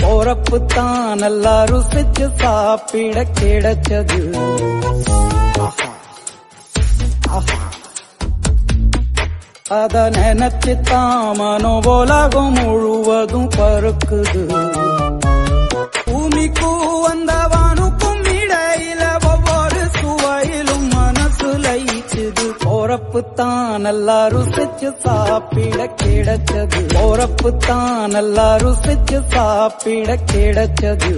போறப்பு தான் நல்லா ருசிச்சு சாப்பிட கிடைச்சது. அத நினைச்சுத்தான் மனோ உலகம் முழுவதும் பருக்குது. பூமிக்கும் அந்த வானுக்கும் இடையில ஒவ்வொரு சுவையிலும் மனசு லயிச்சுது. போறப்பு தான் நல்லா ருசிச்சு சாப்பிட கிடைச்சது. போறப்பு தான் நல்லா ருசிச்சு சாப்பிட கிடைச்சது.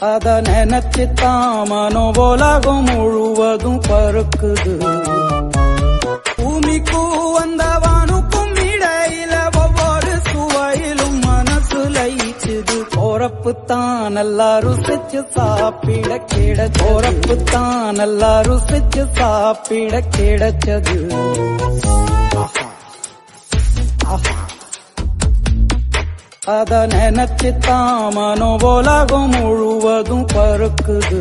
அத நினைச்சுத்தான் மனோ உலகம் முழுவதும் பருக்குது. பூமிக்கும் அந்த வானுக்கும் இடையில ஒவ்வொரு சுவையிலும் மனசு லயிச்சுது. போறப்பு தான் நல்லா ருசிச்சு சாப்பிட கிடைச்சது. போறப்பு தான் நல்லா ருசிச்சு சாப்பிட கிடைச்சது. அத நினைச்சுத்தான் மனோ உலகம் முழுவதும் பருக்குது.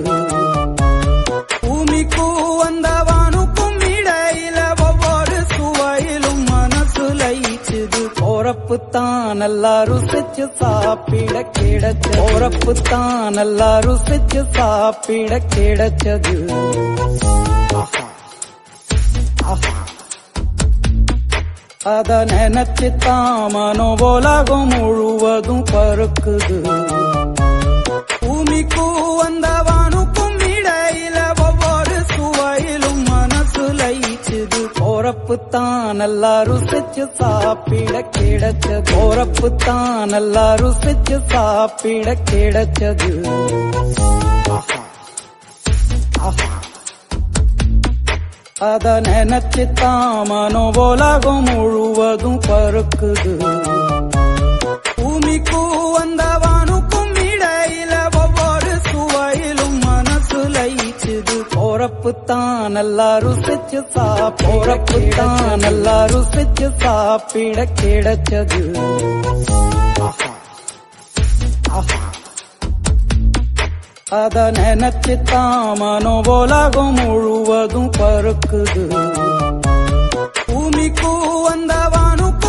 பூமிக்கும் அந்த வானுக்கும் இடையில ஒவ்வொரு சுவையிலும் மனசு லயிச்சுது. போறப்பு தான் நல்லா ருசிச்சு சாப்பிட கிடைச்சது. போறப்பு தான் நல்லா ருசிச்சு சாப்பிட கிடைச்சது. அத நினைச்சுத்தான் மனோ உலகம் முழுவதும் பருக்குது. பூமிக்கும் அந்த வானுக்கும் இடையில ஒவ்வொரு சுவையிலும் மனசு லயிச்சுது. போறப்பு தான் நல்லா ருசிச்சு சாப்பிட கிடைச்சது. போறப்பு தான் நல்லா ருசிச்சு சாப்பிட கிடைச்சது. அத நினைச்சுத்தான் மனோ உலகம் முழுவதும் பருக்குது. பூமிக்கும் அந்த வானுக்கும் இடையில ஒவ்வொரு சுவையிலும் மனசு லயிச்சுது. போறப்பு தான் நல்லா ருசிச்சு போறப்பு தான் நல்லா ருசிச்சு சாப்பிட கிடைச்சது. அத நினைச்சுத்தான் மனோ உலகம் முழுவதும் பருக்குது. பூமிக்கும் அந்த வானுக்கும்